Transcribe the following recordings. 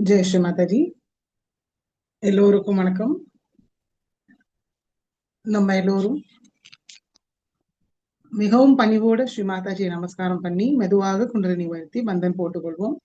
ஜெய் ஸ்ரீ மாதாஜி. எல்லோருக்கும் வணக்கம். நம்ம எல்லோரும் மிகவும் பணிவோடு ஸ்ரீ மாதாஜியை நமஸ்காரம் பண்ணி மெதுவாக குண்டலினி உயர்த்தி பந்தன் போட்டுக்கொள்வோம்.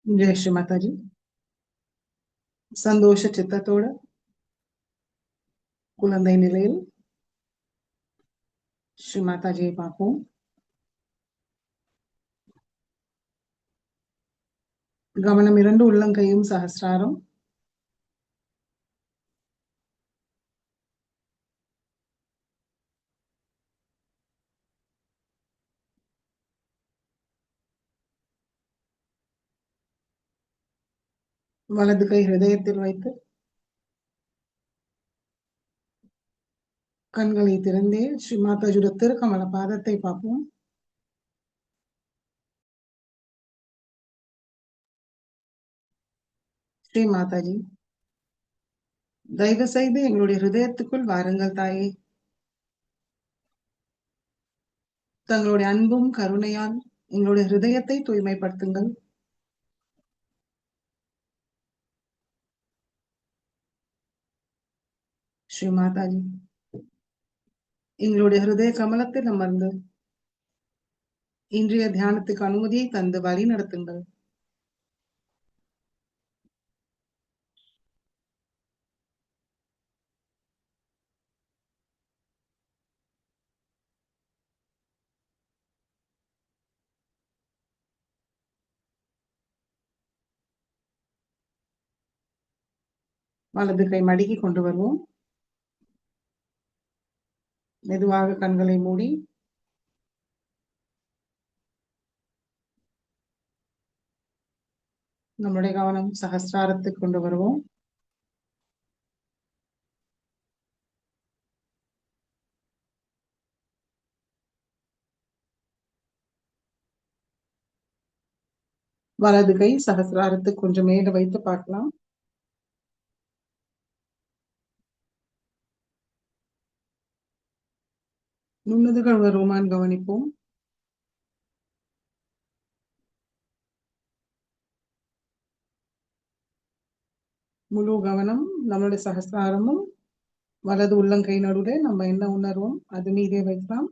ஜெய் ஸ்ரீ மாதாஜி. சந்தோஷ சித்தத்தோட குழந்தை நிலையில் ஸ்ரீ மாதாஜியை பார்ப்போம். கவனம் இரண்டு உள்ளங்கையும் சஹஸ்ராரம். வலது கை ஹிருதயத்தில் வைத்து கண்களை திறந்தே ஸ்ரீ மாதாஜியோட திருக்கமல பாதத்தை பார்ப்போம். ஸ்ரீ மாதாஜி, தயவு செய்து எங்களுடைய ஹிருதயத்துக்குள் வாருங்கள் தாயே. தங்களுடைய அன்பும் கருணையால் எங்களுடைய ஹிருதயத்தை தூய்மைப்படுத்துங்கள். ஸ்ரீ மாதாஜி, எங்களுடைய ஹிருதய கமலத்தில் அமர்ந்து இன்றைய தியானத்துக்கு அனுமதியை தந்து வழி நடத்துங்கள். வலது கை மடக்கி கொண்டு வருவோம். மெதுவாக கண்களை மூடி நம்முடைய கவனம் சஹஸ்ராரத்துக்கு கொண்டு வருவோம். வலது கை சஹஸ்ராரத்துக்கு கொஞ்சம் மேல வைத்து பார்க்கலாம். நுண்ணுதுகள் வருமான்னு கவனிப்போம். முழு கவனம் நம்மளுடைய சஹஸ்ராரமும் வலது உள்ளங்கை நடுவில் நம்ம என்ன உணர்வோம் அது மீதே வைக்கலாம்.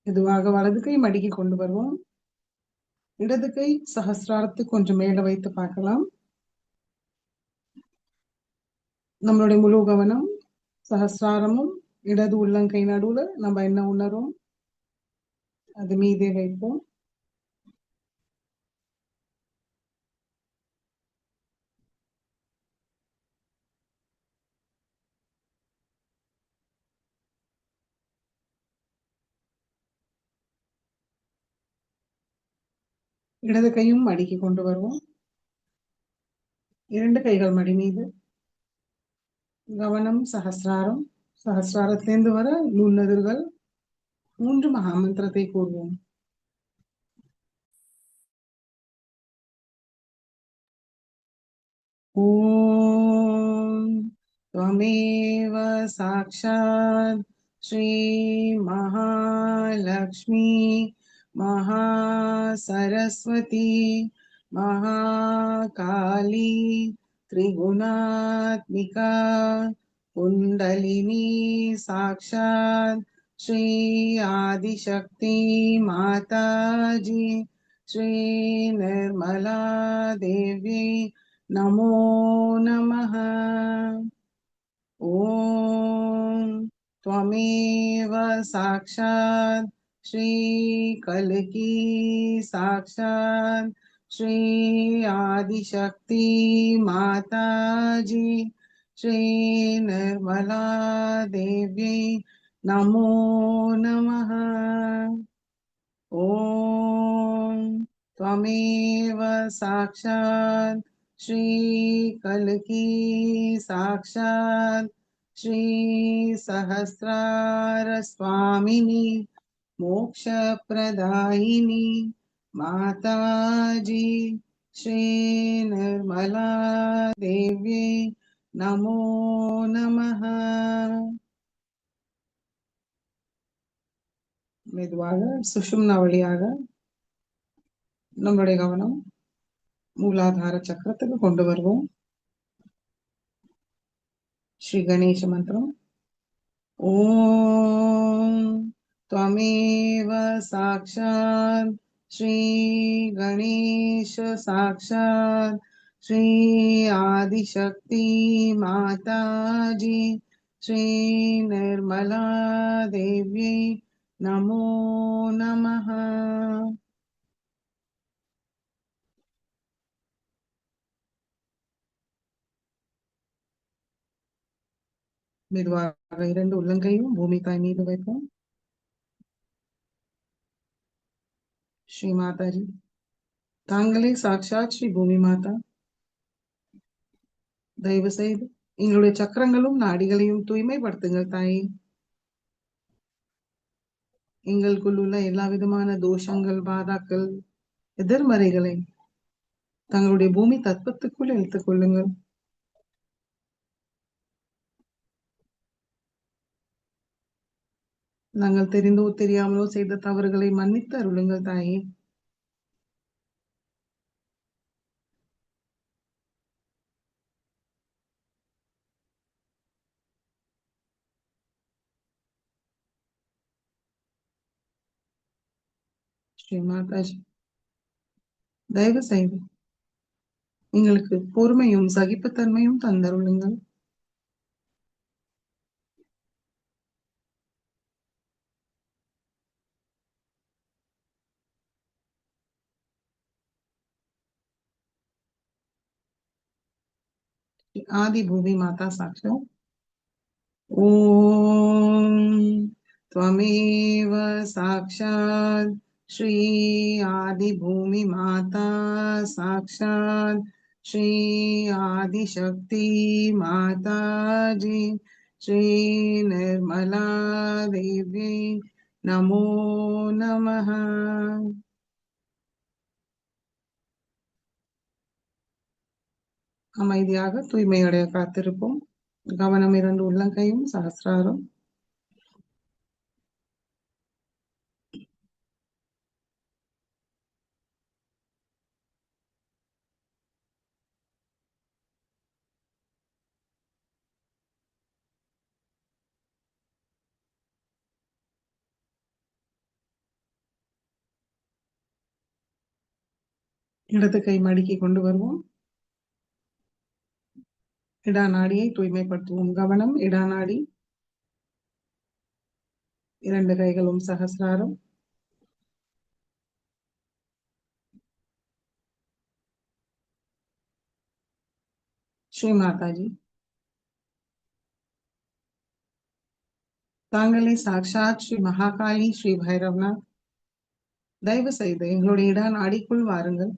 மெதுவாக வலது கை மடக்கி கொண்டு வருவோம். இடது கை சஹஸ்ராரத்துக்கு கொஞ்சம் மேல வைத்து பார்க்கலாம். நம்மளுடைய முழு கவனம் சஹஸ்ராரமும் இடது உள்ளங்கை நடுவுல நம்ம என்ன உணர்வோம் அது மீதே வைப்போம். இடது கையும் மடக்கி கொண்டு வருவோம். இரண்டு கைகள் மடி மீது. கவனம் சஹஸ்ராரம். சஹஸ்ராரத்திலிருந்து வர நுண்ணதிர்கள் 3 மகாமந்திரத்தை கூறுவோம். ஓம் त्वमेव साक्षात् श्री महालक्ष्मी महासरस्वती महाकाली त्रिगुणात्मिका कुंडलिनी साक्षात श्री आदिशक्ति माता जी श्री निर्मला देवी नमो नमः। ओम त्वमेव साक्षात् श्री कल्की साक्षात् श्री आदिशक्ति माता जी श्री निर्मला देवी नमो नमः। ओम त्वमेव साक्षात् श्री कल्की साक्षात् श्री सहस्रार स्वामिनी मोक्ष प्रदायिनी माता जी श्री निर्मला देवी नमो नमः। மெதுவாக சுஷும்னா வழியாக நம்மளுடைய கவனம் மூலாதார சக்கரத்துக்கு கொண்டு வருவோம். ஸ்ரீ கணேச மந்திரம். ஓம் त्वमेव साक्षात् श्री गणेश साक्षात् श्री आदिशक्ति माता जी श्री निर्मला देवी नमो नमः। மெதுவாக இரண்டு உள்ளங்கையும் பூமி தாய் மீது வைப்போம். ஸ்ரீ மாதாஜி, தாங்களே சாட்சாத் ஸ்ரீ பூமி மாதா. தயவு செய்து எங்களுடைய சக்கரங்களும் நாடிகளையும் தூய்மைப்படுத்துங்கள் தாயே. எங்களுக்குள் உள்ள எல்லா விதமான தோஷங்கள், பாதாக்கள், எதிர்மறைகளை தங்களுடைய பூமி தத்துவத்துக்குள் இழுத்துக் கொள்ளுங்கள். நாங்கள் தெரிந்தோ தெரியாமலோ செய்த தவறுகளை மன்னித்து அருளுங்கள் தாயே. ஸ்ரீ மாதாஜி, தயவு செய்து எங்களுக்கு பொறுமையும் சகிப்புத்தன்மையும் தந்தருளுங்கள். ஆதி பூமி மாதா சாட்சாத். ஓம் त्वमेव साक्षात् श्री आदि भूमि माता साक्षात् श्री आदिशक्ति माता जी श्री निर्मला देवी नमो नमः। அமைதியாக தூய்மையடைய காத்திருப்போம். கவனம் இரண்டு உள்ளங்கையும் சகசிராரம். இடது கை மடிக்கி கொண்டு வருவோம். இடா நாடியை தூய்மைப்படுத்துவோம். கவனம் இடா நாடி. இரண்டு கைகளும் சகசிராரம். ஸ்ரீ மாதாஜி, தாங்களே சாக்ஷாத் ஸ்ரீ மகாகாளி ஸ்ரீ பைரவ்நாத். தயவு செய்து எங்களுடைய இடா நாடிக்குள் வாருங்கள்.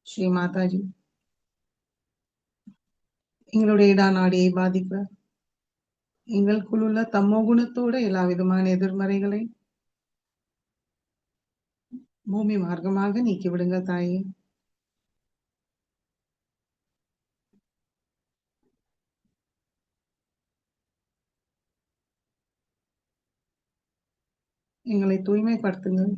ஸ்ரீ மாதாஜி, எங்களுடைய இடா நாடியை பாதிக்க எங்களுக்குள் உள்ள தம்மோ குணத்தோட எல்லா விதமான எதிர்மறைகளை பூமி மார்க்கமாக நீக்கிவிடுங்க தாயே. எங்களை தூய்மைப்படுத்துங்கள்.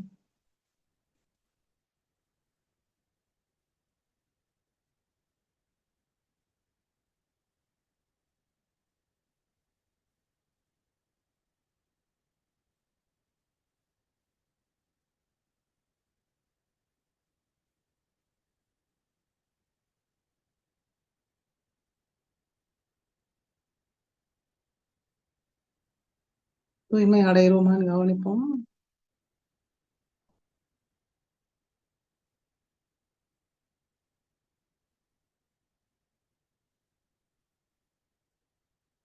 தூய்மை அடைகிறோமான்னு கவனிப்போம்.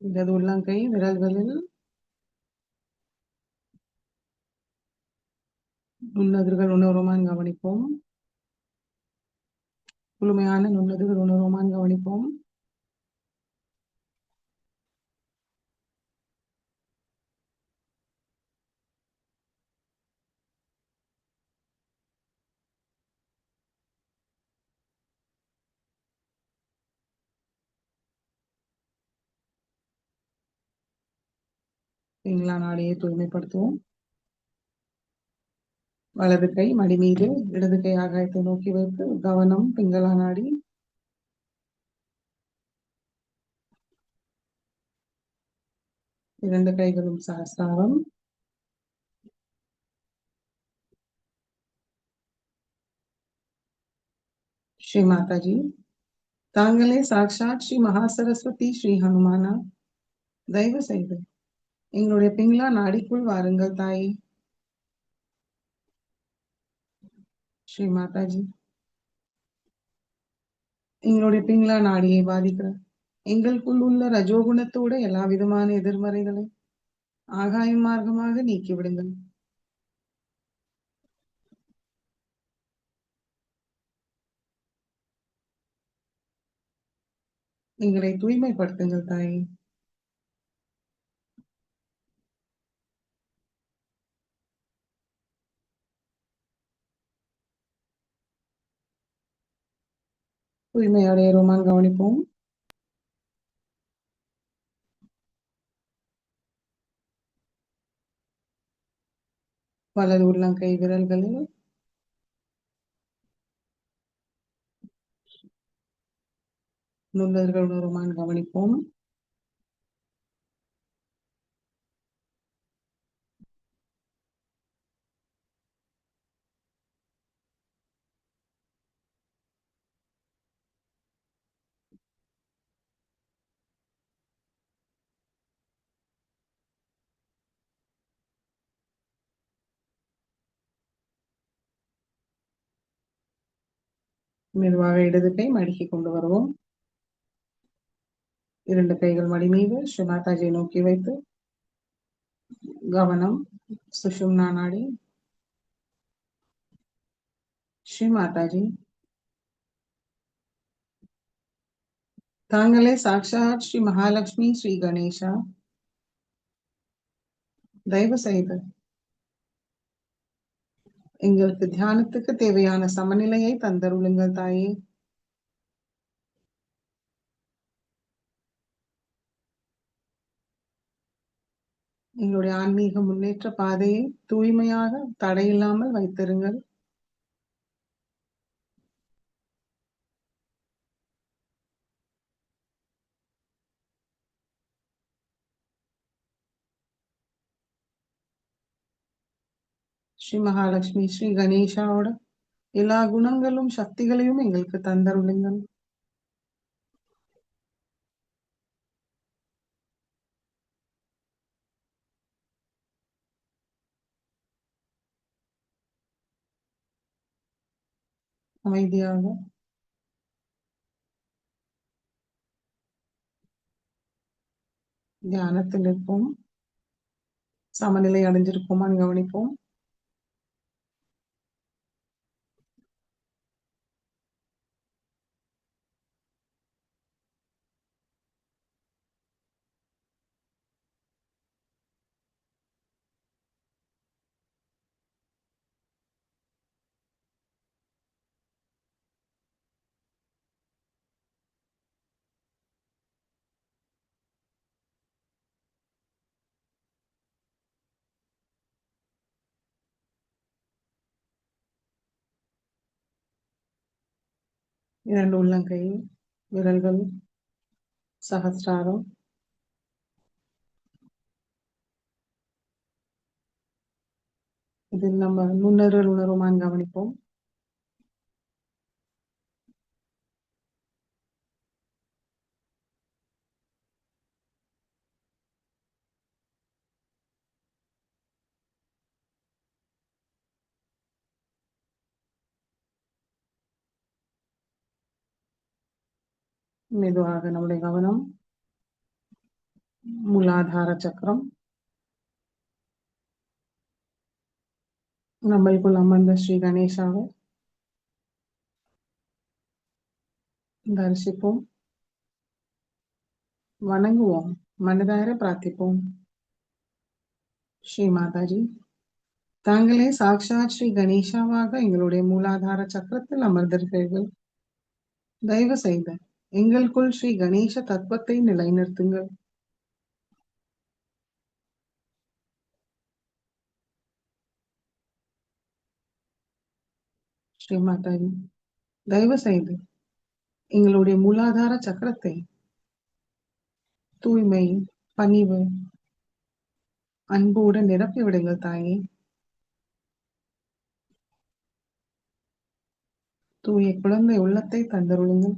இடது உள்ளங்கை விரல்களில் நுண்ணதிர்கள் உணர்வுமான்னு கவனிப்போம். முழுமையான நுண்ணதிர்கள் உணர்வுமான்னு கவனிப்போம். பிங்களா நாடியை தூய்மைப்படுத்துவோம். வலது கை மடி மீது, இடது கை ஆகாயத்தை நோக்கி வைத்து கவனம் பிங்களா நாடி. இரண்டு கைகளும் சஹஸ்ராரம். ஸ்ரீ மாதாஜி, தாங்களே சாக்ஷாத் ஸ்ரீ மகாசரஸ்வதி ஸ்ரீ ஹனுமானா, தயவு செய்து எங்களுடைய பிங்களா நாடிக்குள் வாருங்கள் தாயே. ஸ்ரீ மாதாஜி, எங்களுடைய பிங்களா நாடியை பாதிக்கிற எங்களுக்குள் உள்ள ரஜோகுணத்தோட எல்லா விதமான எதிர்மறைகளை ஆகாய மார்க்கமாக நீக்கிவிடுங்கள். எங்களை தூய்மைப்படுத்துங்கள் தாயே. தூய்மை அடையிறோமான்னு கவனிப்போம். வலது உள்ளங்கை விரல்களில் நுண்ணர்கள் உணர்வுமான்னு கவனிப்போம். மெதுவாக இடது கை மடக்கி கொண்டு வருவோம். இரண்டு கைகள் மடி மீது ஸ்ரீ மாதாஜியை நோக்கி வைத்து கவனம் சுஷும்னா நாடி. ஸ்ரீ மாதாஜி, தாங்களே சாக்ஷாத் ஸ்ரீ மகாலட்சுமி ஸ்ரீ கணேஷா, தயவு செய்து எங்களுக்கு தியானத்துக்கு தேவையான சமநிலையை தந்தருளுங்கள் தாயே. எங்களுடைய ஆன்மீக முன்னேற்ற பாதையை தூய்மையாக தடையில்லாமல் வைத்திருங்கள். ஸ்ரீ மகாலட்சுமி ஸ்ரீ கணேஷாவோட எல்லா குணங்களும் சக்திகளையும் எங்களுக்கு தந்தருளுங்கள். அமைதியாக தியானத்தில் இருப்போம். சமநிலை அடைஞ்சிருப்போமான்னு கவனிப்போம். இரண்டு உள்ளங்கை விரல்கள் சஹஸ்ராரம். இதில் நம்ம நுண்ணறிவு உணர்வுமான்னு கவனிப்போம். மெதுவாக நம்முடைய கவனம் மூலாதார சக்கரம், நம்மளுக்குள் அமர்ந்த ஸ்ரீ கணேசாவை தரிசிப்போம், வணங்குவோம், மனதார பிரார்த்திப்போம். ஸ்ரீ மாதாஜி, தாங்களே சாக்ஷாத் ஸ்ரீ கணேசாவாக எங்களுடைய மூலாதார சக்கரத்தில் அமர்ந்திருக்கிறீர்கள். தயவு செய்து எங்களுக்குள் ஸ்ரீ கணேச தத்துவத்தை நிலைநிறுத்துங்கள். ஸ்ரீ மாதாஜி, தயவு செய்து எங்களுடைய மூலாதார சக்கரத்தை தூய்மை, பணிவு, அன்போடு நிரப்பி விடுங்கள் தாயே. தூய குழந்தை உள்ளத்தை தந்தருளுங்கள்.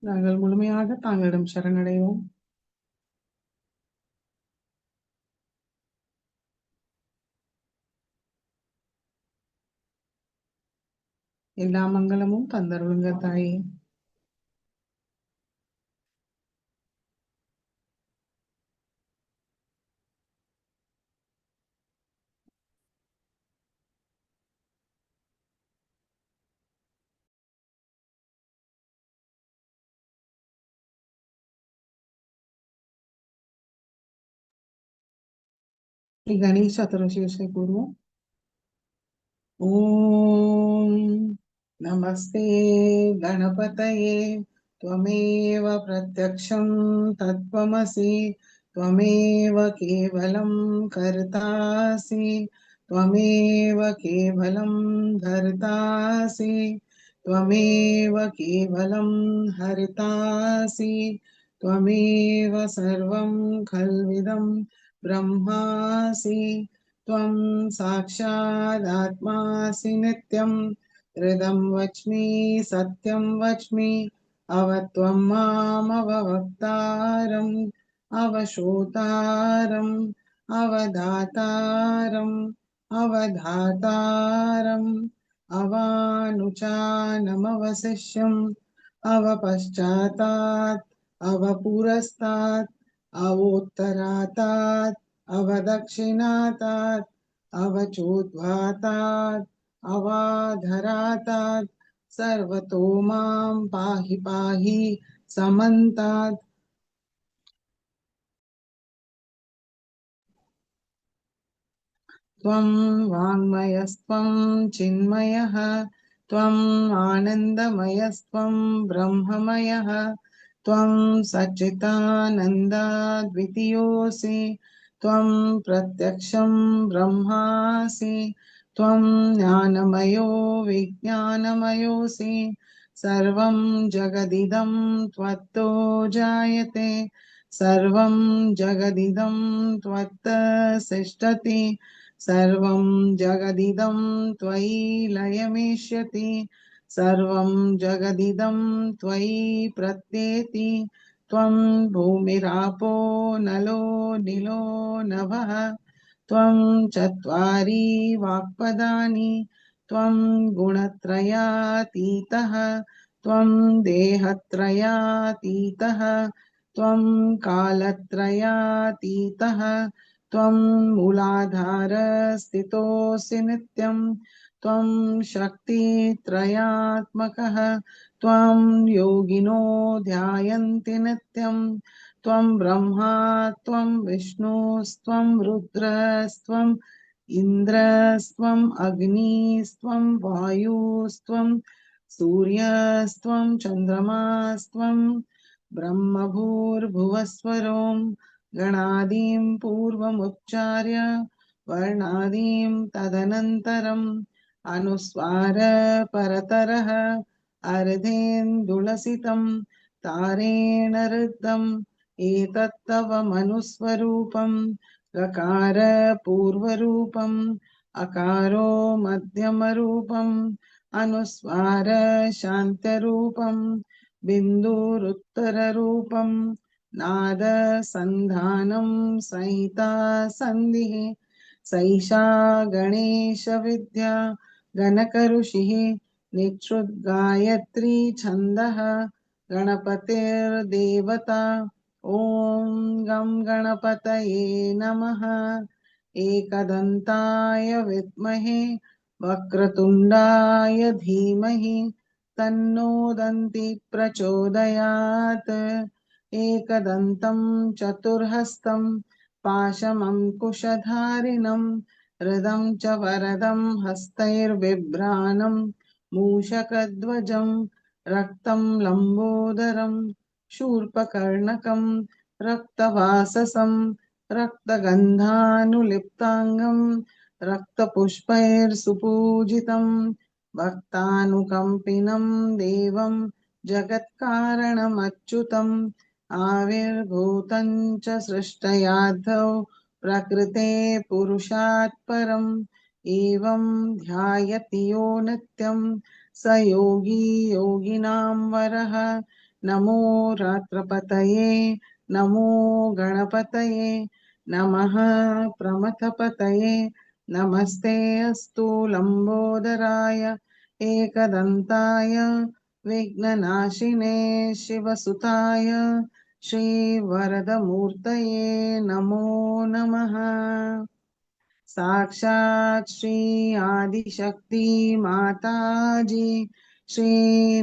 நாங்கள் முழுமையாக தாங்களிடம் சரணடைவோம். எல்லா மங்களமும் தந்தருளுங்க தாயே. ஸ்ரீ கணேஷ் சதுரசீர்ஷை கூறுவோம். ஓம் நமஸ்தே கணபதயே त्वमेव प्रत्यक्षं तत्त्वमसि त्वमेव केवलं कर्तासि त्वमेव केवलं धर्तासि त्वमेव केवलं हर्तासि त्वमेव सर्वं खल्विदं ब्रह्मासि त्वं साक्षादात्मासि नित्यं हृदं वच्मि सत्यं वच्मि अवत्वं मामवक्तारम् अवशोतारम् अवदातारम् अवधातारम् अवानुचानमवशिष्यम् अवपश्चातात् अवपुरस्तात् अवोत्तरातात् अवदक्षिणातात् अवचोद्वातात् अवाधरातात् सर्वतो मां पाहि पाहि समन्तात्. त्वं वाङ्मयस्त्वं चिन्मयः त्वम् आनन्दमयस्त्वं ब्रह्ममयः त्वं सच्चिदानन्दाद्वितीयोऽसि त्वं प्रत्यक्षं ब्रह्मासि त्वं ज्ञानमयो विज्ञानमयोऽसि सर्वं जगदिदं त्वत्तो जायते सर्वं जगदिदं त्वत्तसिष्ठति सर्वं जगदिदं त्वयि लयमेष्यति सर्वं जगदिदं त्वयि प्रत्येति त्वं भूमिरापो नलो निलो नभः त्वं चत्वारि वाक्पदानि त्वं गुणत्रयातीतः त्वं देहत्रयातीतः त्वं कालत्रयातीतः त्वं मूलाधारस्थितोऽसि नित्यं त्वं शक्तित्रयात्मकः त्वं योगिनो ध्यायन्ति नित्यं त्वं ब्रह्मा त्वं विष्णुस्त्वं रुद्रस्त्वम् इन्द्रस्त्वम् अग्निस्त्वं वायुस्त्वं सूर्यस्त्वं चन्द्रमास्त्वं ब्रह्मभूर्भुवस्वरों गणादीं पूर्वमुच्चार्य वर्णादीं तदनन्तरम् अनुस्वार परतरः अर्धेन्दुलसितं तारेण ऋद्धम् एतत्तव मनुस्वरूपं गकार पूर्वरूपम् अकारो मध्यमरूपम् अनुस्वार शान्तरूपम् बिन्दुरुत्तररूपम् नाद संधानं संहिता संधिः सैषा गणेश विद्या गणकऋषिः निच्छ्रुतगायत्री छन्दः गणपतिर्देवता ॐ गं गणपतये नमः एकदन्ताय विद्महे वक्रतुण्डाय धीमहि तन्नो दन्ति प्रचोदयात् एकदन्तं चतुर्हस्तं पाशमङ्कुशधारिणं हृदं च वरदं हस्तैर्बिभ्राणं मूषकध्वजं रक्तं लम्बोदरं शूर्पकर्णकं रक्तवाससं रक्तगन्धानुलिप्ताङ्गं रक्तपुष्पैर्सुपूजितं भक्तानुकम्पिनं देवं जगत्कारणमच्युतम् आविर्भूतं च सृष्टयाद्धौ प्रकृते पुरुषात् परम् एवं ध्यायति यो नित्यं स योगी योगिनां वरः नमो रात्रपतये नमो गणपतये नमः प्रमथपतये नमस्ते अस्तु लम्बोदराय एकदन्ताय विघ्ननाशिने शिवसुताय श्रीवरदमूर्तये नमो नमः साक्षात् श्री आदिशक्ति माताजी श्री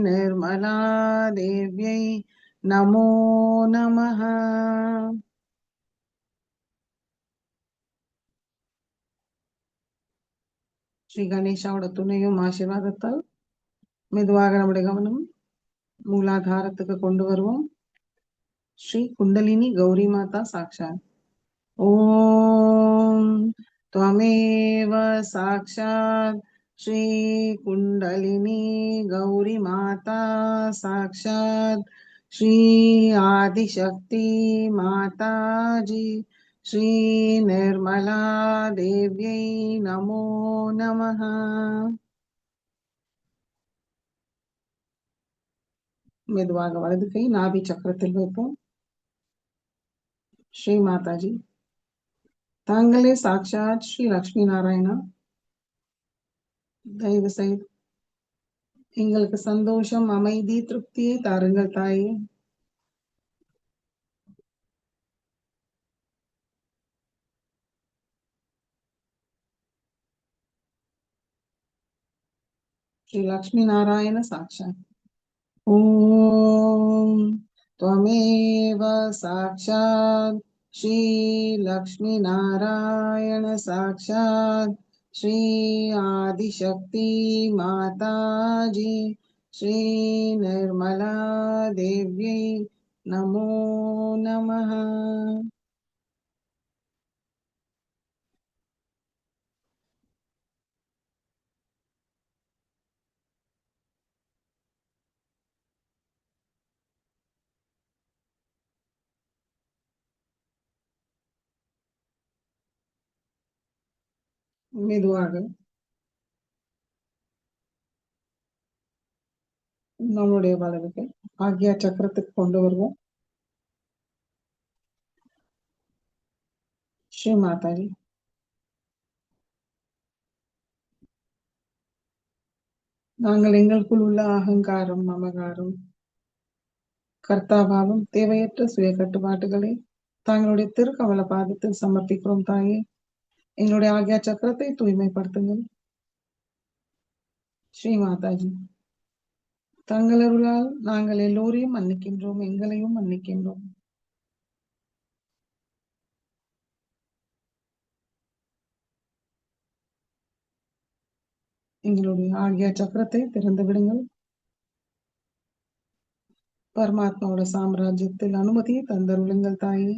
निर्मला देव्यै नमो नमः ஸ்ரீ கணேஷாவோட துணையும் ஆசீர்வாதத்தால் மெதுவாக நம்முடைய கவனம் மூலாதாரத்துக்கு கொண்டு வருவோம். ஸ்ரீ குண்டலினி கௌரி மாதா சாக்ஷாத். ஓம் त्वमेव साक्षात् श्री कुंडलिनी गौरी माता साक्षात् श्री आदिशक्ति माता जी श्री निर्मला देव्यै नमो नमः மெதுவாக வலது கை நாபி சக்கரத்தில் வைப்போம். ஸ்ரீ மாதாஜி தாங்களே சாட்சாத் ஸ்ரீ லக்ஷ்மி நாராயணா, தயவு செய்து எங்களுக்கு சந்தோஷம் அமைதி திருப்தியை தாருங்கள் தாயே. श्री लक्ष्मी नारायण साक्षात्. ओम त्वमेव साक्षात् श्री लक्ष्मी नारायण साक्षात् श्री आदिशक्ति माता जी श्री निर्मला देव्यै नमो नमः. மெதுவாக நம்முடைய வலதுகை ஆக்யா சக்கரத்துக்கு கொண்டு வருவோம். ஸ்ரீ மாதாஜி நாங்கள் எங்களுக்குள் உள்ள அகங்காரம் மமகாரம் கர்த்தாபாவம் தேவையற்ற சுய கட்டுப்பாட்டுகளை தாங்களுடைய திருக்கமல பாதத்தில் சமர்ப்பிக்கிறோம் தாயே. எங்களுடைய ஆக்யா சக்கரத்தை தூய்மைப்படுத்துங்கள். ஸ்ரீ மாதாஜி தங்களருளால் நாங்கள் எல்லோரையும் மன்னிக்கின்றோம், எங்களையும் மன்னிக்கின்றோம். எங்களுடைய ஆக்யா சக்கரத்தை திறந்து விடுங்கள். பரமாத்மாவோட சாம்ராஜ்யத்தில் அனுமதியை தந்தருளுங்கள் தாயே.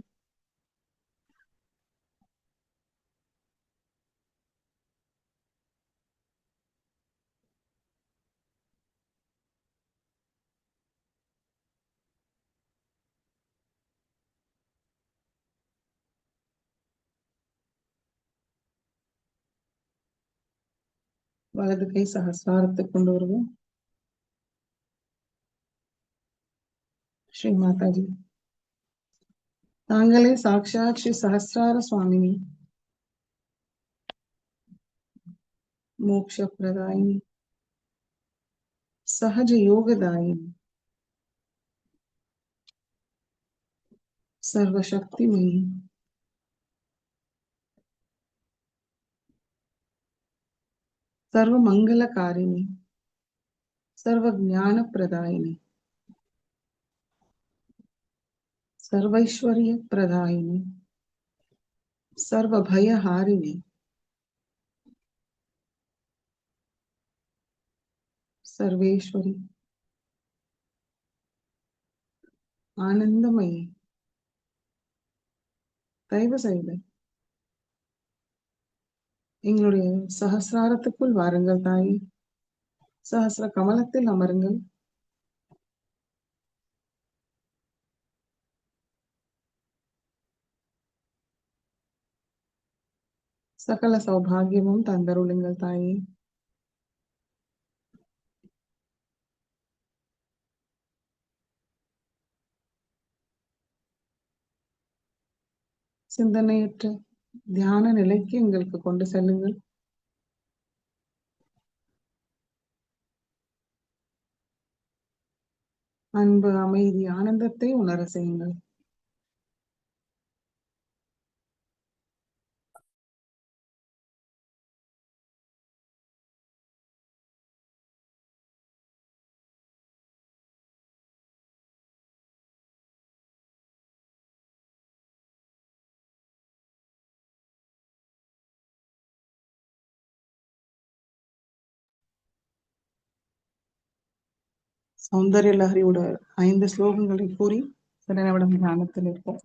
வலது கை சகஸ்ராரத்துக்கு கொண்டு வருவோம். ஸ்ரீ மாதாஜி तांगले साक्षात् श्री सहस्रार स्वामिनी, मोक्ष प्रदायिनी, सहज योगदायिनी, सर्वशक्तिमयी, सर्वमंगलकारिणी, सर्वज्ञान प्रदायिनी, सर्वैश्वर्य प्रदायिनी, सर्वभयहारिणी, सर्वेश्वरी, ஆனந்தமயி, தயவு செய்து எங்களுடைய சஹஸ்ராரத்துக்குள் வாருங்கள் தாயே. சஹஸ்ர கமலத்தில் அமருங்கள். சகல சௌபாகியமும் தந்தருளுங்கள் தாயே. சிந்தனையற்ற தியான நிலைக்கு எங்களுக்கு கொண்டு செல்லுங்கள். அன்பு, அமைதி, ஆனந்தத்தை உணர செய்யுங்கள். சௌந்தர்ய லஹரியோட 5 ஸ்லோகங்களை கூறி சில நிமிடம் தியானத்தில் இருப்போம்.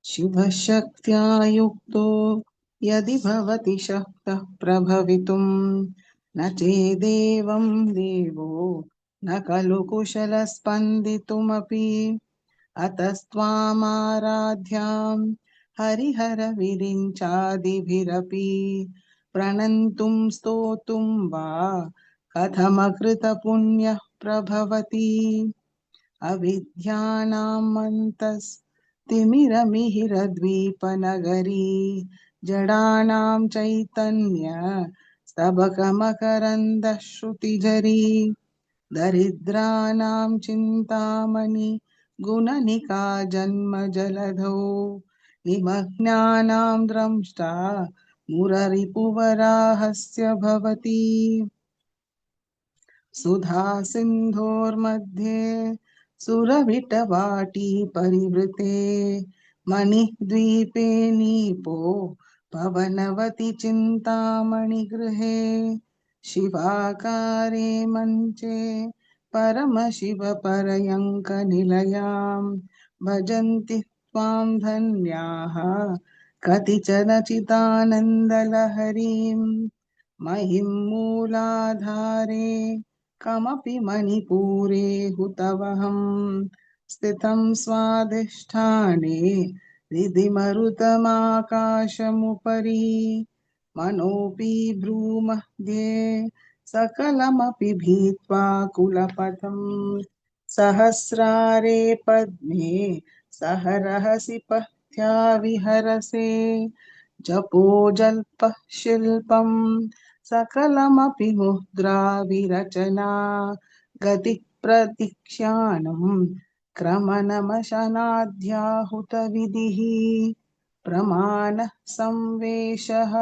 शिवशक्त्या युक्तो यदि भवति शक्तः प्रभवितुं न चेदेवं देवो न खलु कुशलस्पन्दितुमपि अतस्त्वामाराध्यां हरिहरविरिञ्चादिभिरपि प्रणन्तुं स्तोतुं वा कथमकृतपुण्यः प्रभवति अविद्यानामन्तस्तिमिरमिहिरद्वीपनगरी जडानां चैतन्य स्तबकमकरन्दश्रुतिझरी दरिद्राणां चिन्तामणि गुणनिका जन्मजलधौ निमग्नानां द्रष्टा मुररिपुवराहस्य भवति सुधा सिन्धोर्मध्ये सुरविटवाटी परिवृते मणिद्वीपे नीपो पवनवति चिन्तामणिगृहे शिवाकारे मञ्चे परमशिवपर्यङ्कनिलयां भजन्ति त्वां धन्याः कतिचन चिदानन्दलहरीं महिं मूलाधारे कमपि मणिपूरे हुतवहं स्थितं स्वाधिष्ठाने हृदि मरुतमाकाशमुपरि मनोऽपि भ्रूमध्ये सकलमपि भीत्वा कुलपथं सहस्रारे पद्मे सहरहसि पथ्या विहरसे जपो जल्पः शिल्पं सकलमपि मुद्रा विरचना गतिः प्रतीक्षानं क्रमनमशनाद्याहुतविधिः प्रमाणः संवेशः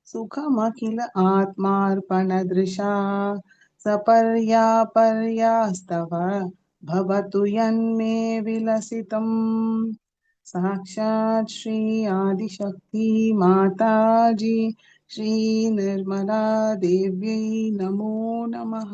सुखमखिल आत्मार्पणदृशा सपर्यापर्यास्तव भवतु यन्मे विलसितम् साक्षात् श्री आदिशक्ति माताजी श्री निर्मला देव्यै नमो नमः।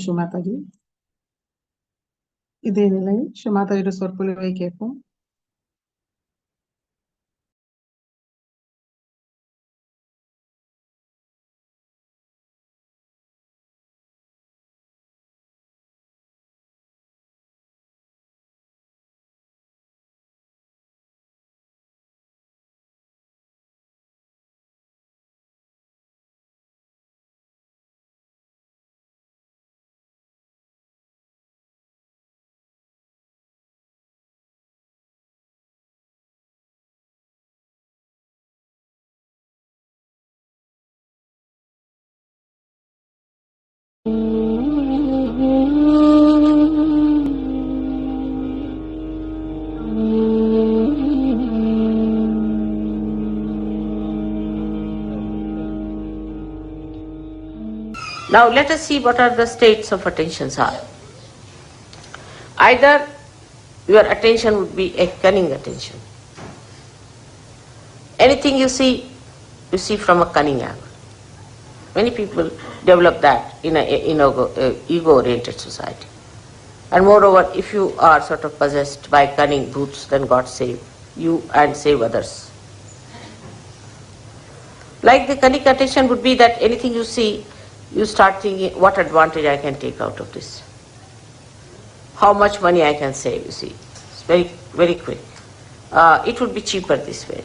ஷுமாதாஜி, இதே நிலையில் ஷுமாதாஜியோட சொற்பொழிவை கேட்போம். Now let us see what are the states of attentions are. Either your attention would be a cunning attention. Anything you see from a cunning angle. Many people develop that in a ego-oriented society. And moreover, if you are sort of possessed by cunning brutes, then God save you and save others. Like the cunning attention would be that anything you see, you start thinking, what advantage I can take out of this? How much money I can save, you see. It's very, very quick. It would be cheaper this way.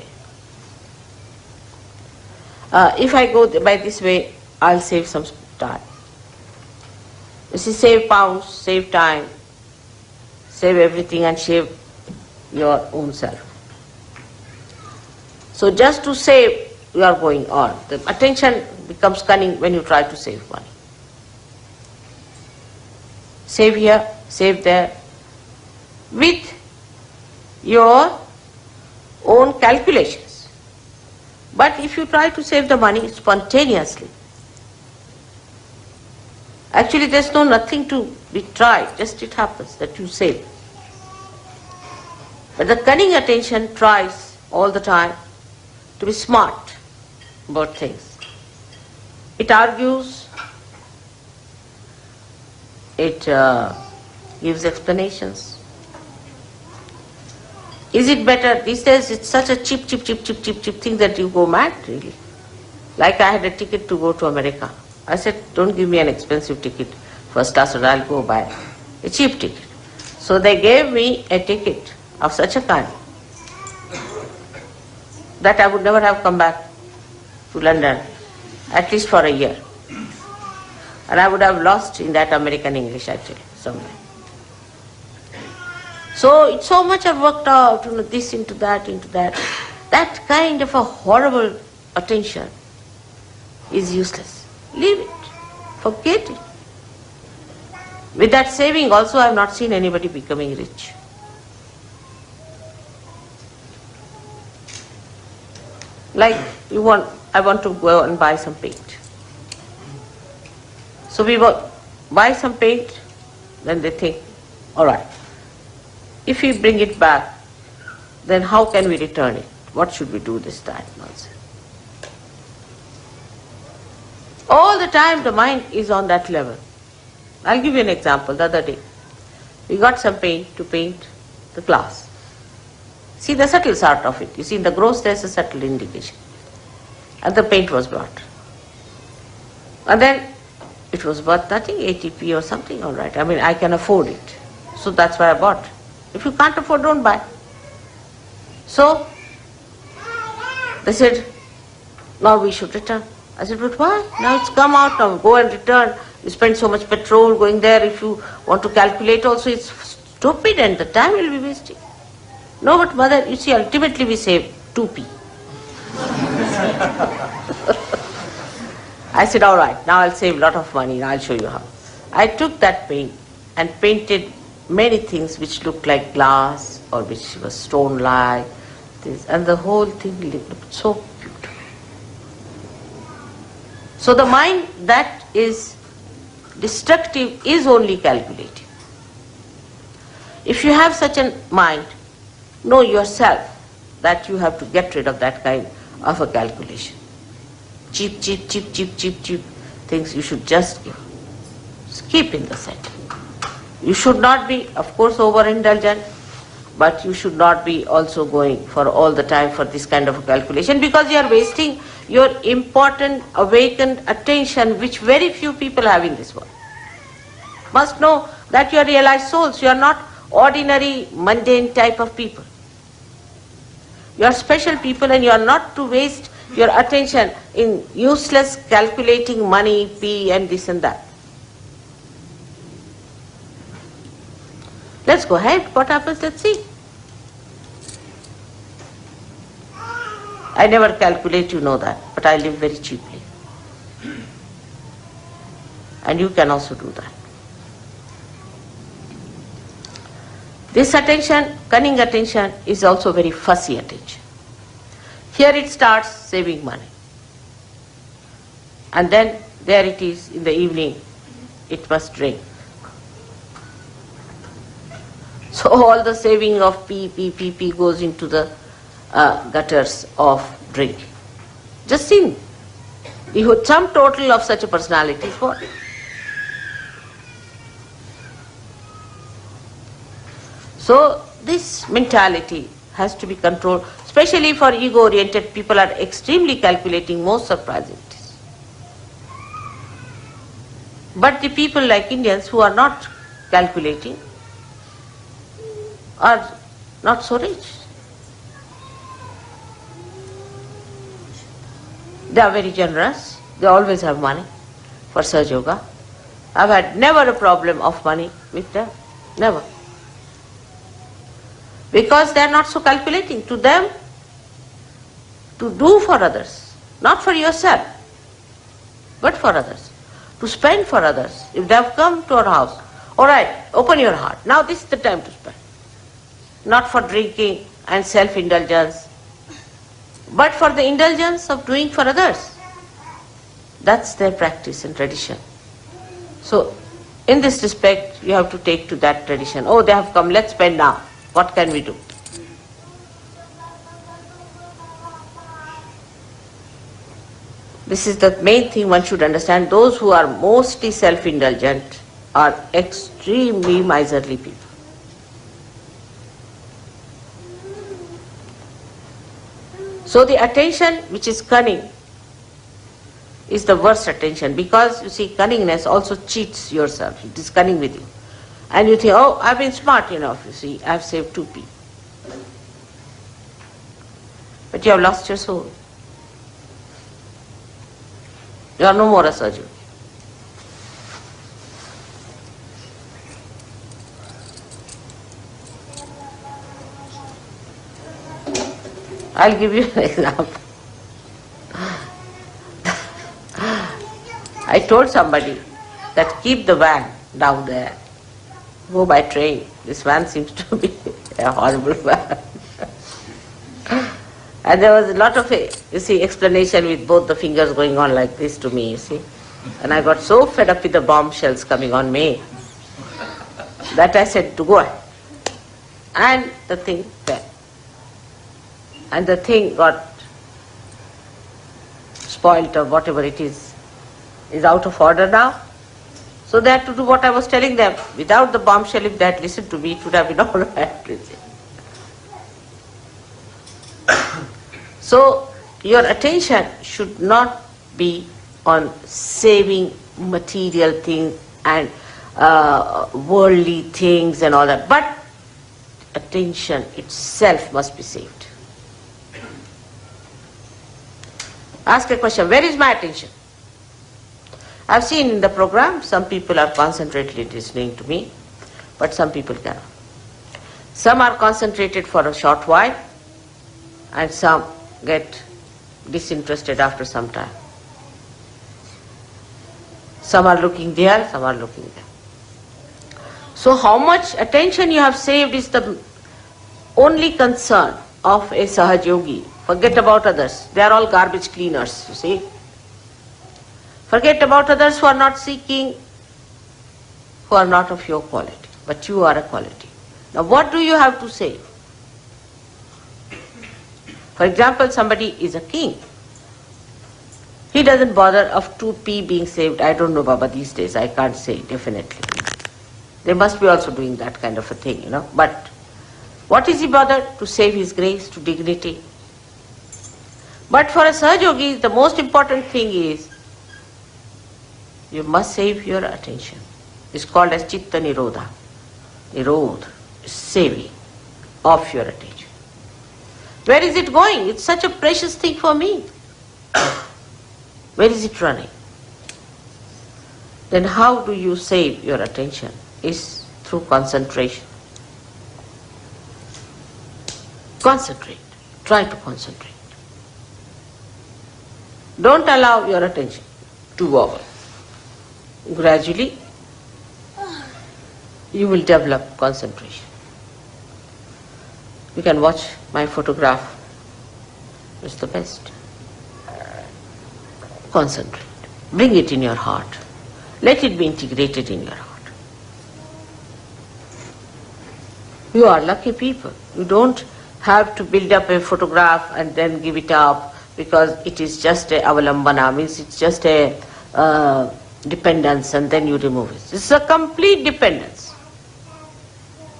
If I go by this way, I'll save some time. You see, save pounds, save time, save everything and save your own self. So just to save, you are going on. The attention becomes cunning when you try to save money. Save here, save there, with your own calculations. But if you try to save the money spontaneously, actually there's nothing to be tried, just it happens that you save. But the cunning attention tries all the time to be smart about things. It argues, it gives explanations. Is it better? These days it's such a cheap thing that you go mad, really. Like I had a ticket to go to America. I said, don't give me an expensive ticket, first class, or I'll go buy a cheap ticket. So they gave me a ticket of such a kind that I would never have come back to London, at least for a year. And I would have lost in that American English actually, somewhere. So it's so much I've worked out, this into that. That kind of a horrible attention is useless. Leave it. Forget it. With that saving also, I have not seen anybody becoming rich. Like I want to go and buy some paint. So we buy some paint, then they think, all right, if we bring it back, then how can we return it? What should we do this time? Nonsense. All the time the mind is on that level. I'll give you an example. The other day, we got some paint to paint the glass. See the subtle sort of it. You see in the gross there's a subtle indication. And the paint was brought. And then it was worth nothing, 80p or something, all right. I mean, I can afford it. So that's why I bought. If you can't afford, don't buy. So they said, now we should return. I said, but why? Now it's come out, now go and return. You spend so much petrol going there. If you want to calculate also, it's stupid and the time will be wasting. No, but mother, you see, ultimately we save 2p. I said, all right, now I'll save a lot of money, I'll show you how. I took that paint and painted many things which looked like glass or which was stone-like, and the whole thing looked so beautiful. So the mind that is destructive is only calculating. If you have such a mind, know yourself that you have to get rid of that kind of a calculation. Cheap things you should just give. keep in the center. You should not be, of course, overindulgent, but you should not be also going for all the time for this kind of a calculation, because you are wasting your important awakened attention, which very few people have in this world. Must know that you are realized souls. You are not ordinary, mundane type of people. You are special people, and you are not to waste your attention in useless calculating money, P and this and that. Let's go ahead. What happens? Let's see. I never calculate, you know that, but I live very cheaply. And you can also do that. This attention, cunning attention, is also very fussy attention. Here it starts saving money. And then there it is in the evening, it must drink. So all the saving of P goes into the gutters of drinking. Just think, the sum total of such a personality is what? So this mentality has to be controlled, especially for ego-oriented people are extremely calculating, most surprising. But the people like Indians who are not calculating are not so rich. They are very generous. They always have money for Sahaj Yoga. I've had never a problem of money with them. Never. Because they are not so calculating. To them, to do for others, not for yourself, but for others. To spend for others. If they have come to our house, all right, open your heart. Now this is the time to spend. Not for drinking and self-indulgence, but for the indulgence of doing for others. That's their practice and tradition. So, in this respect, you have to take to that tradition. Oh, they have come, let's spend now. What can we do? This is the main thing one should understand. Those who are mostly self-indulgent are extremely miserly people. So the attention which is cunning is the worst attention, because you see, cunningness also cheats yourself. It is cunning with you. And you think, oh, I've been smart enough, you see, I've saved 2p. But you have lost your soul. You are no more a Sahaj. I'll give you an example. I told somebody that keep the van down there. Go by train. This van seems to be a horrible van. And there was a lot of, explanation with both the fingers going on like this to me, you see. And I got so fed up with the bombshells coming on me that I said to go ahead. And the thing fell. And the thing got spoilt or whatever it is out of order now. So they had to do what I was telling them. Without the bombshell, if they had listened to me, it would have been all right. So your attention should not be on saving material things and worldly things and all that, but attention itself must be saved. Ask a question, where is my attention? I've seen in the program, some people are concentratedly listening to me, but some people cannot. Some are concentrated for a short while, and some get disinterested after some time. Some are looking there, some are looking there. So how much attention you have saved is the only concern of a Sahaj Yogi. Forget about others. They are all garbage cleaners, you see. Forget about others who are not seeking, who are not of your quality, but you are a quality. Now what do you have to say? For example, somebody is a king. He doesn't bother of 2p being saved. I don't know, Baba, these days. I can't say definitely. They must be also doing that kind of a thing, But what is he bothered? To save his grace, to dignity. But for a Sahaja, the most important thing is you must save your attention. It's called as Chitta Nirodha. Nirodha, saving of your attention. Where is it going? It's such a precious thing for me. Where is it running? Then how do you save your attention? Is through concentration. Concentrate. Try to concentrate. Don't allow your attention to wobble. Gradually, you will develop concentration. You can watch my photograph. It's the best. Concentrate. Bring it in your heart. Let it be integrated in your heart. You are lucky people. You don't have to build up a photograph and then give it up because it is just a avalambana, means it's just a dependence, and then you remove it. It's a complete dependence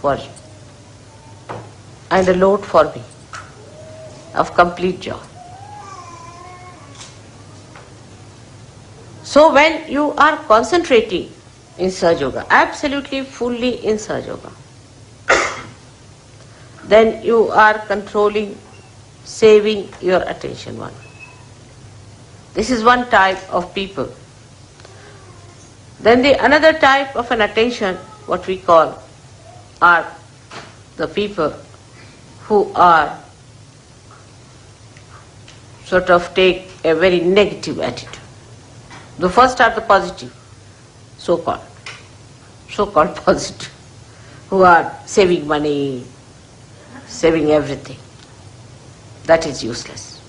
for you and a load for me of complete joy. So when you are concentrating in Sahaja Yoga, absolutely fully in Sahaja Yoga, then you are controlling, saving your attention one. This is one type of people. Then the another type of an attention, what we call, are the people who are sort of take a very negative attitude. The first are the positive, so-called positive, who are saving money, saving everything. That is useless.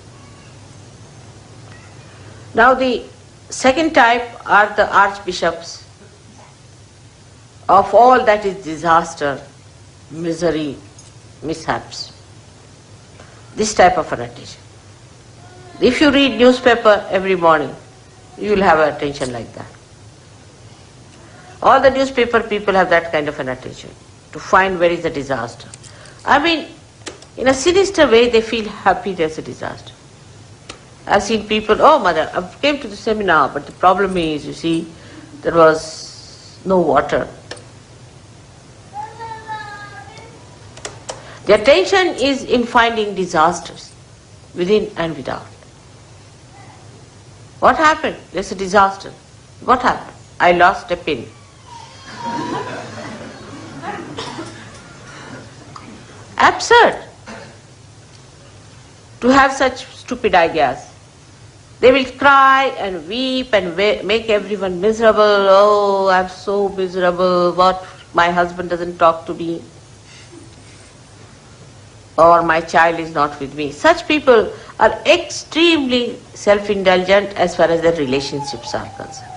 Now the second type are the archbishops of all that is disaster, misery, mishaps. This type of an attention. If you read newspaper every morning, you will have an attention like that. All the newspaper people have that kind of an attention, to find where is the disaster. I mean, in a sinister way, they feel happy there's a disaster. I've seen people, oh mother, I came to the seminar, but the problem is, you see, there was no water. The attention is in finding disasters, within and without. What happened? There's a disaster. What happened? I lost a pin. Absurd to have such stupid ideas. They will cry and weep and make everyone miserable. Oh, I'm so miserable. What? My husband doesn't talk to me. Or my child is not with me. Such people are extremely self-indulgent as far as their relationships are concerned.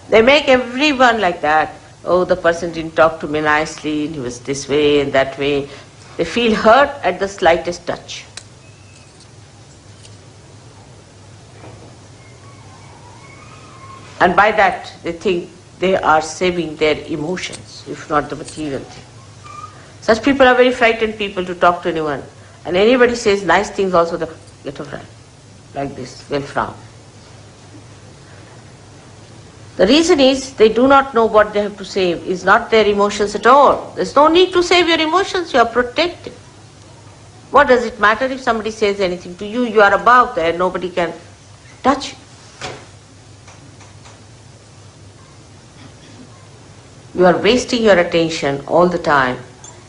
They make everyone like that. Oh, the person didn't talk to me nicely, he was this way and that way. They feel hurt at the slightest touch. And by that, they think they are saving their emotions, if not the material thing. Such people are very frightened people to talk to anyone. And anybody says nice things also, they get a friend. Like this, they'll frown. The reason is they do not know what they have to save. It's not their emotions at all. There's no need to save your emotions, you are protected. What does it matter if somebody says anything to you? You are above there, nobody can touch you. You are wasting your attention all the time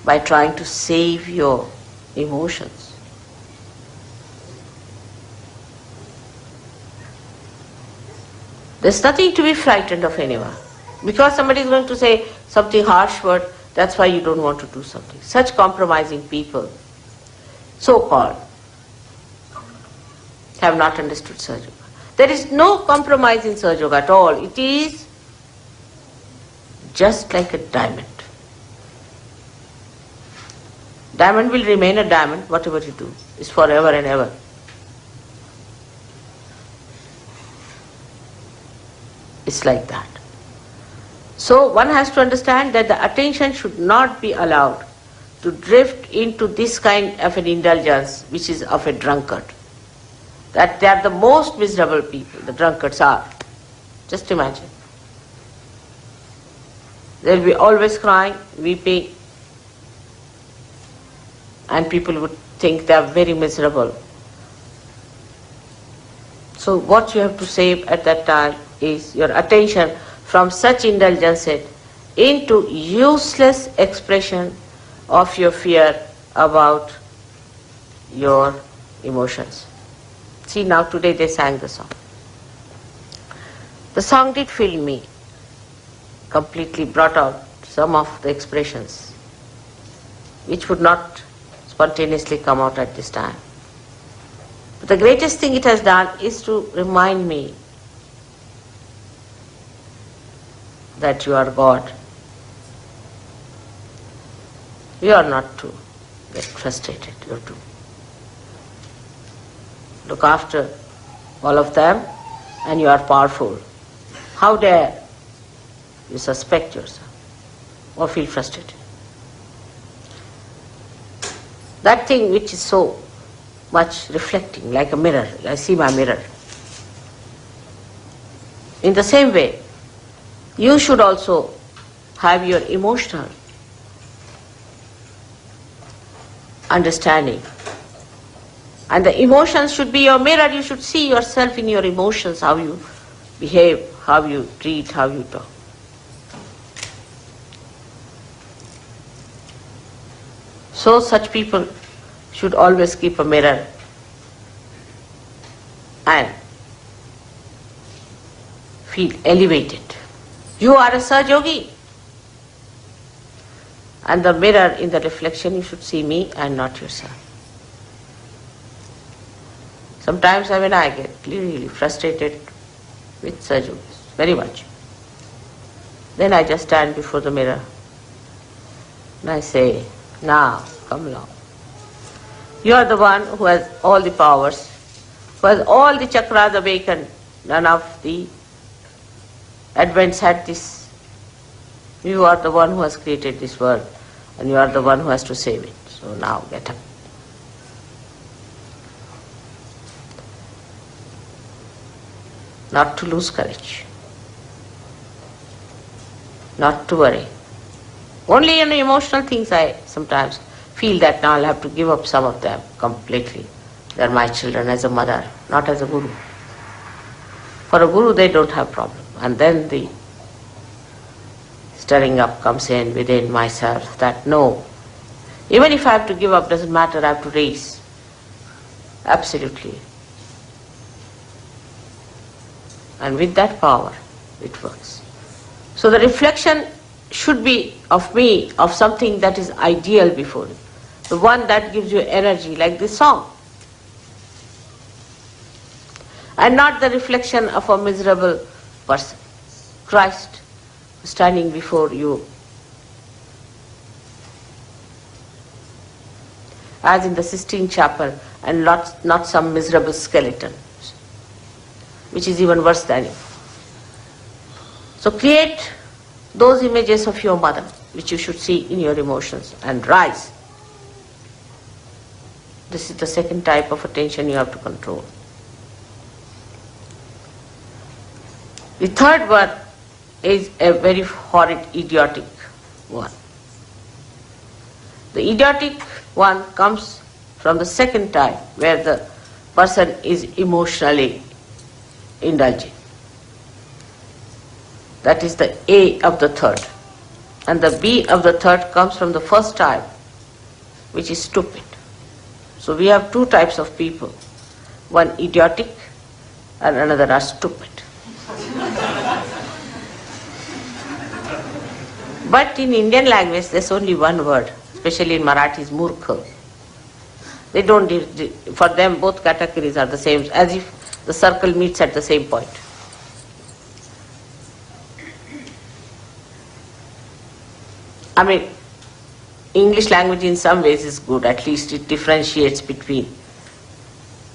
by trying to save your emotions. There's nothing to be frightened of anyone. Because somebody is going to say something harsh word, that's why you don't want to do something. Such compromising people, so-called, have not understood Sahaja Yoga. There is no compromise in Sahaja Yoga at all. It is just like a diamond. Diamond will remain a diamond, whatever you do. It's forever and ever. It's like that. So one has to understand that the attention should not be allowed to drift into this kind of an indulgence which is of a drunkard. That they are the most miserable people, the drunkards are. Just imagine. They'll be always crying, weeping, and people would think they are very miserable. So what you have to save at that time is your attention from such indulgences into useless expression of your fear about your emotions. See, now today they sang the song. The song did fill me, completely brought out some of the expressions which would not spontaneously come out at this time. But the greatest thing it has done is to remind me that you are God. You are not to get frustrated, you have to look after all of them, and you are powerful. How dare you suspect yourself or feel frustrated? That thing which is so much reflecting like a mirror, I see my mirror. In the same way, you should also have your emotional understanding. And the emotions should be your mirror. You should see yourself in your emotions, how you behave, how you treat, how you talk. So such people should always keep a mirror and feel elevated. You are a Sahaj and the mirror in the reflection you should see me and not yourself. Sometimes when I get really frustrated with Sahaj very much, then I just stand before the mirror and I say, now come along. You are the one who has all the powers, who has all the chakras awakened. None of the advents had this. You are the one who has created this world, and you are the one who has to save it. So now get up. Not to lose courage. Not to worry. Only in emotional things I sometimes feel that now I'll have to give up some of them completely. They are my children as a mother, not as a guru. For a guru they don't have problem. And then the stirring up comes in within myself that no, even if I have to give up, doesn't matter, I have to raise. Absolutely. And with that power, it works. So the reflection should be of me, of something that is ideal before you. The one that gives you energy, like this song. And not the reflection of a miserable person. Christ standing before you as in the Sistine Chapel, and not some miserable skeleton, which is even worse than you. So create those images of your mother, which you should see in your emotions, and rise. This is the second type of attention you have to control. The third one is a very horrid, idiotic one. The idiotic one comes from the second type, where the person is emotionally indulging. That is the A of the third. And the B of the third comes from the first type, which is stupid. So we have two types of people. One idiotic and another are stupid. But in Indian language there's only one word, especially in Marathi, is murkha. They don't, for them both categories are the same, as if the circle meets at the same point. I mean, English language in some ways is good, at least it differentiates between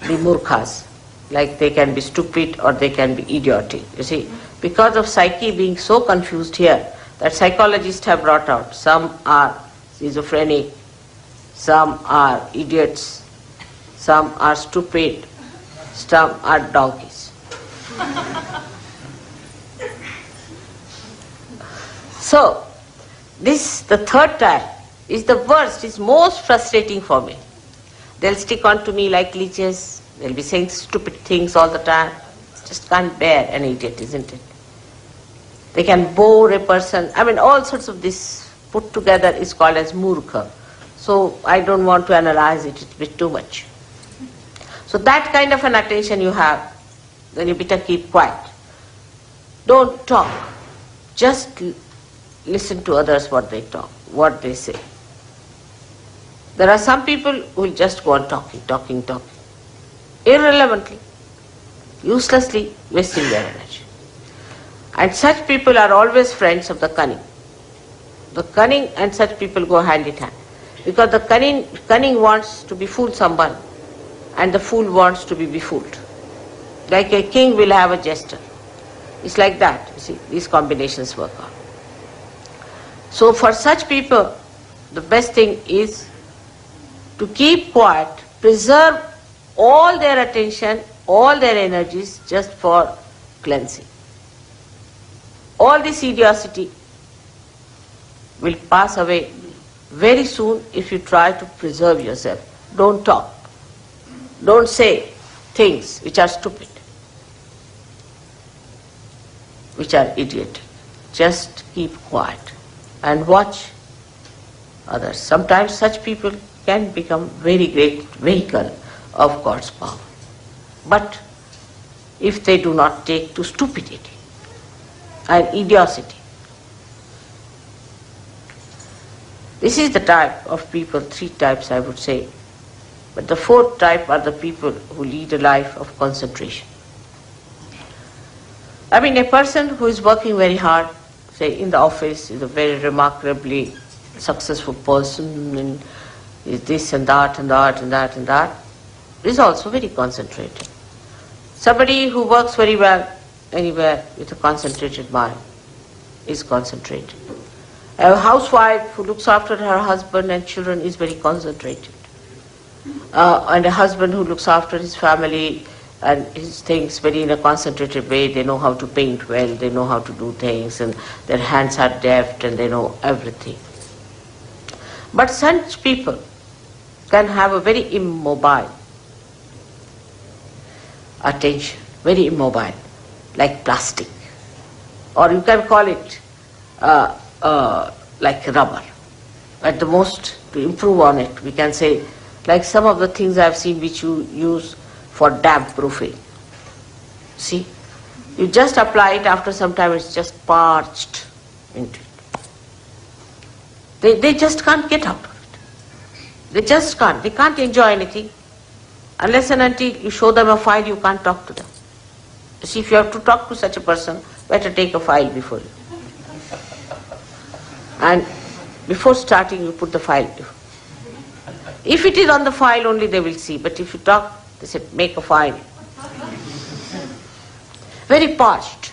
the murkhas. Like they can be stupid or they can be idiotic. You see, because of psyche being so confused here, that psychologists have brought out, some are schizophrenic, some are idiots, some are stupid, some are donkeys. So, this, the third type, is the worst, is most frustrating for me. They'll stick on to me like leeches, they'll be saying stupid things all the time. Just can't bear an idiot, isn't it? They can bore a person. I mean, all sorts of this put together is called as murkha. So I don't want to analyze it, it's a bit too much. So that kind of an attention you have, then you better keep quiet. Don't talk. Just listen to others what they talk, what they say. There are some people who will just go on talking, irrelevantly, uselessly wasting their energy. And such people are always friends of the cunning. The cunning and such people go hand in hand. Because the cunning wants to befool someone and the fool wants to be befooled. Like a king will have a jester. It's like that, you see, these combinations work out. So for such people, the best thing is to keep quiet, preserve all their attention, all their energies just for cleansing. All this idiocy will pass away very soon if you try to preserve yourself. Don't talk. Don't say things which are stupid, which are idiotic. Just keep quiet and watch others. Sometimes such people can become very great vehicle of God's power. But if they do not take to stupidity and idiocy. This is the type of people, three types I would say. But the fourth type are the people who lead a life of concentration. I mean, a person who is working very hard, say in the office, is a very remarkably successful person, and is this and that and that and that and that, is also very concentrated. Somebody who works very well anywhere with a concentrated mind is concentrated. A housewife who looks after her husband and children is very concentrated. And a husband who looks after his family and his things very in a concentrated way, they know how to paint well, they know how to do things, and their hands are deft and they know everything. But such people can have a very immobile attention, very immobile, like plastic. Or you can call it like rubber. At the most, to improve on it, we can say, like some of the things I have seen which you use for damp proofing. See, you just apply it, after some time it's just parched into it. They just can't get out of it. They just can't. They can't enjoy anything. Unless and until you show them a file, you can't talk to them. You see, if you have to talk to such a person, better take a file before you. And before starting, you put the file. If it is on the file only, they will see. But if you talk, they say, make a file. Very parched.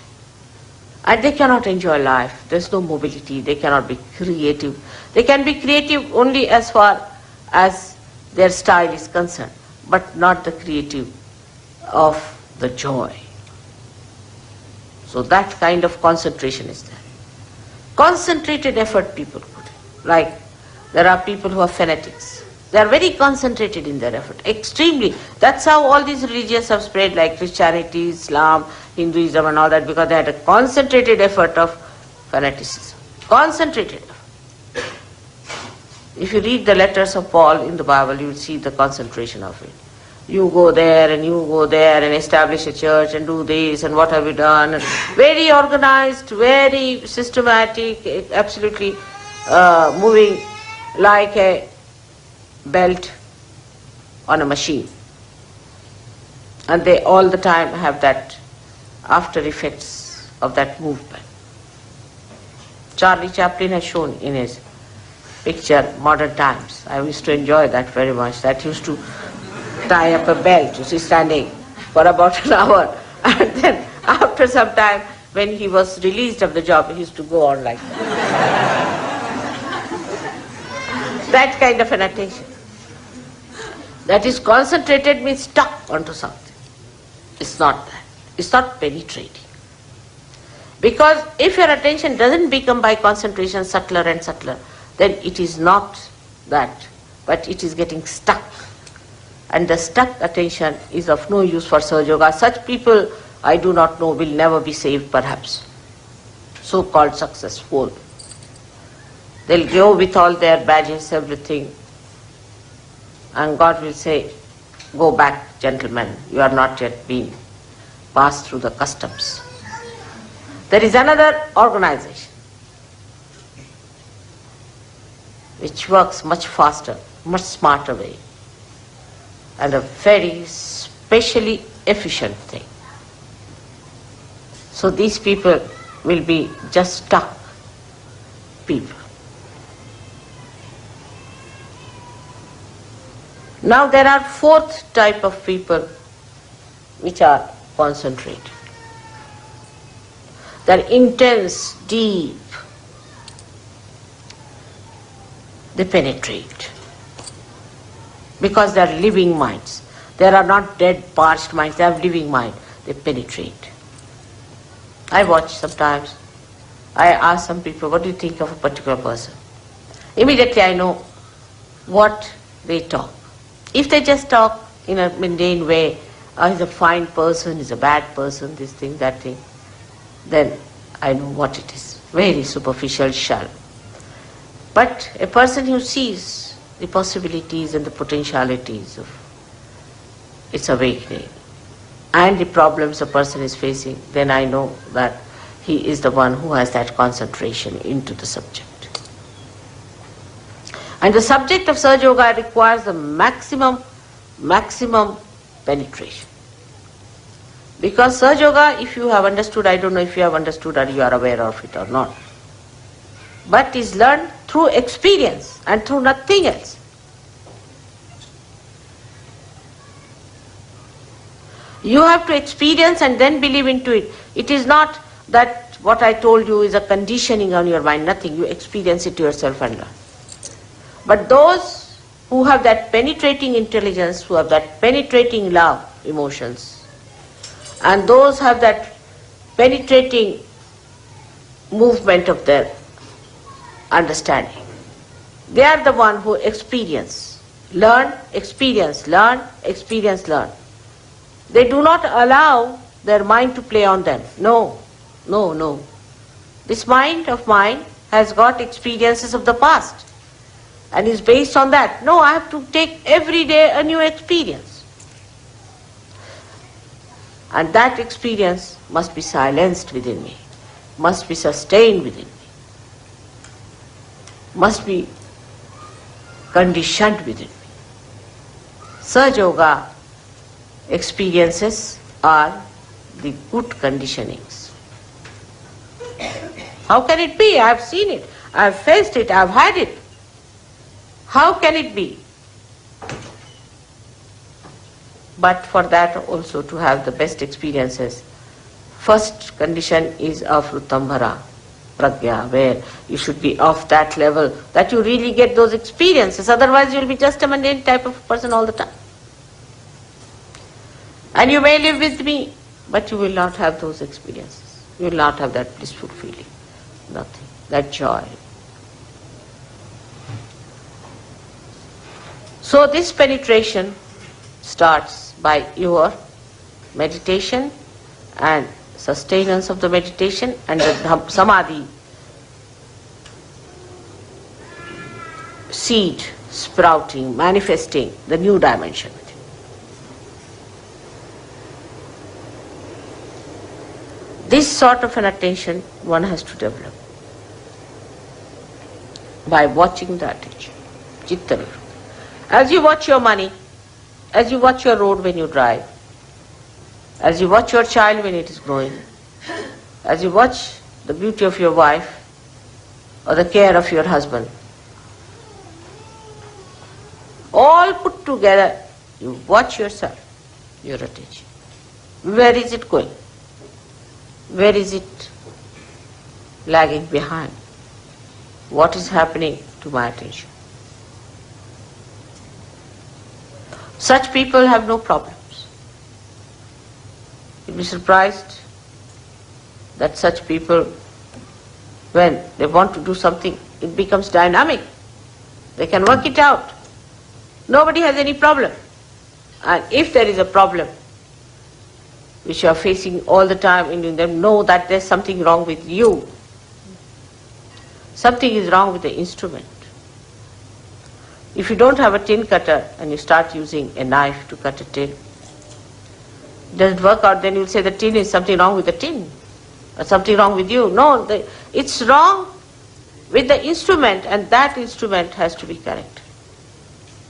And they cannot enjoy life. There's no mobility. They cannot be creative. They can be creative only as far as their style is concerned, but not the creative of the joy. So that kind of concentration is there. Concentrated effort people put in. Like there are people who are fanatics. They are very concentrated in their effort, extremely. That's how all these religions have spread, like Christianity, Islam, Hinduism and all that, because they had a concentrated effort of fanaticism. Concentrated effort. If you read the letters of Paul in the Bible, you will see the concentration of it. You go there and you go there and establish a church and do this and what have you done. Very organized, very systematic, absolutely moving like a belt on a machine. And they all the time have that after effects of that movement. Charlie Chaplin has shown in his picture Modern Times. I used to enjoy that very much. That used to tie up a belt, you see, standing for about an hour. And then after some time, when he was released of the job, he used to go on like that. That kind of an attention. That is concentrated means stuck onto something. It's not that. It's not penetrating. Because if your attention doesn't become by concentration subtler and subtler, then it is not that, but it is getting stuck. And the stuck attention is of no use for Sahaja Yoga. Such people, I do not know, will never be saved perhaps. So-called successful. They'll go with all their badges, everything, and God will say, go back, gentlemen, you are not yet been passed through the customs. There is another organization which works much faster, much smarter way, and a very specially efficient thing. So these people will be just stuck people. Now there are fourth type of people which are concentrated. They are intense, deep. They penetrate. Because they are living minds. They are not dead, parched minds. They have living mind. They penetrate. I watch sometimes. I ask some people, what do you think of a particular person? Immediately I know what they talk. If they just talk in a mundane way, he's a fine person, he's a bad person, this thing, that thing, then I know what it is. Very superficial, shallow. But a person who sees the possibilities and the potentialities of its awakening and the problems a person is facing, then I know that he is the one who has that concentration into the subject. And the subject of Sahaja Yoga requires the maximum penetration. Because Sahaja Yoga, if you have understood, I don't know if you have understood or you are aware of it or not, but is learned through experience and through nothing else. You have to experience and then believe into it. It is not that what I told you is a conditioning on your mind, nothing. You experience it yourself and learn. But those who have that penetrating intelligence, who have that penetrating love, emotions, and those have that penetrating movement of their understanding, they are the one who experience, learn, experience, learn, experience, learn. They do not allow their mind to play on them. No, no, no. This mind of mine has got experiences of the past and is based on that. No, I have to take every day a new experience. And that experience must be silenced within me, must be sustained within me, must be conditioned within me. Sahaja Yoga experiences are the good conditionings. How can it be? I have seen it, I have faced it, I have had it. How can it be? But for that also to have the best experiences, first condition is of Rutambhara, Pragya, where you should be of that level that you really get those experiences. Otherwise you will be just a mundane type of person all the time. And you may live with me, but you will not have those experiences. You will not have that blissful feeling, nothing, that joy. So this penetration starts by your meditation and sustenance of the meditation and the samadhi seed sprouting, manifesting the new dimension. This sort of an attention one has to develop by watching the attention, chitta vivrutti. As you watch your money, as you watch your road when you drive, as you watch your child when it is growing, as you watch the beauty of your wife or the care of your husband, all put together, you watch yourself, your attention. Where is it going? Where is it lagging behind? What is happening to my attention? Such people have no problems. You'll be surprised that such people, when they want to do something, it becomes dynamic. They can work it out. Nobody has any problem. And if there is a problem which you are facing all the time, and you know that there's something wrong with you, something is wrong with the instrument. If you don't have a tin cutter and you start using a knife to cut a tin, it doesn't work out, then you'll say the tin is something wrong with the tin, or something wrong with you. No, it's wrong with the instrument, and that instrument has to be correct.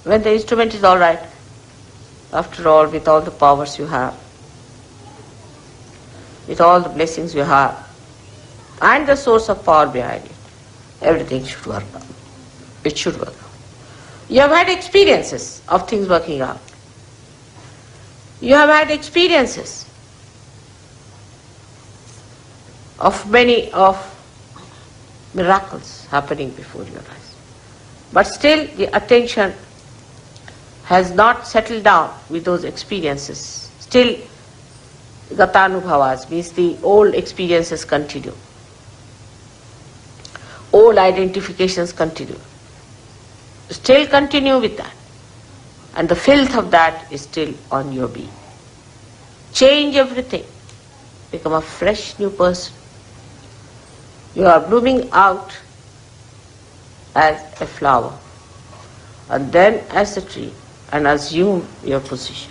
When the instrument is all right, after all, with all the powers you have, with all the blessings you have, and the source of power behind it, everything should work out. It should work out. You have had experiences of things working out. You have had experiences of many of miracles happening before your eyes. But still the attention has not settled down with those experiences. Still gatanubhavas, means the old experiences continue. Old identifications continue. Still continue with that. And the filth of that is still on your being. Change everything. Become a fresh new person. You are blooming out as a flower, and then as a tree, and assume your position.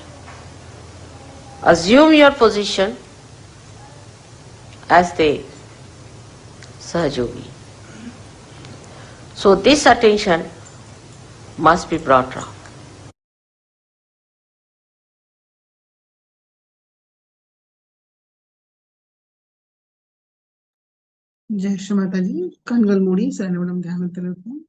Assume your position as the Sahajogi. So this attention must be brought round. Jai Sri Mataji. கண்கள் மூடி சில நிமிடம் தியானத்தில் இருப்போம்.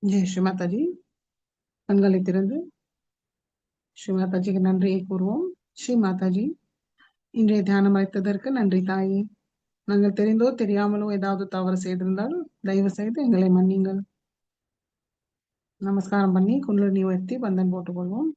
ஜெய் ஸ்ரீ மாதாஜி. கண்களை திறந்து ஸ்ரீ மாதாஜிக்கு நன்றியை கூறுவோம். ஸ்ரீ மாதாஜி, இன்றைய தியானம் அளித்ததற்கு நன்றி தாயே. நாங்கள் தெரிந்தோ தெரியாமலோ ஏதாவது தவறு செய்திருந்தால் தயவு செய்து எங்களை மன்னிங்கள். நமஸ்காரம் பண்ணி குண்டலினி உயர்த்தி பந்தன் போட்டுக்கொள்வோம்.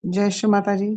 जय श्री माता जी।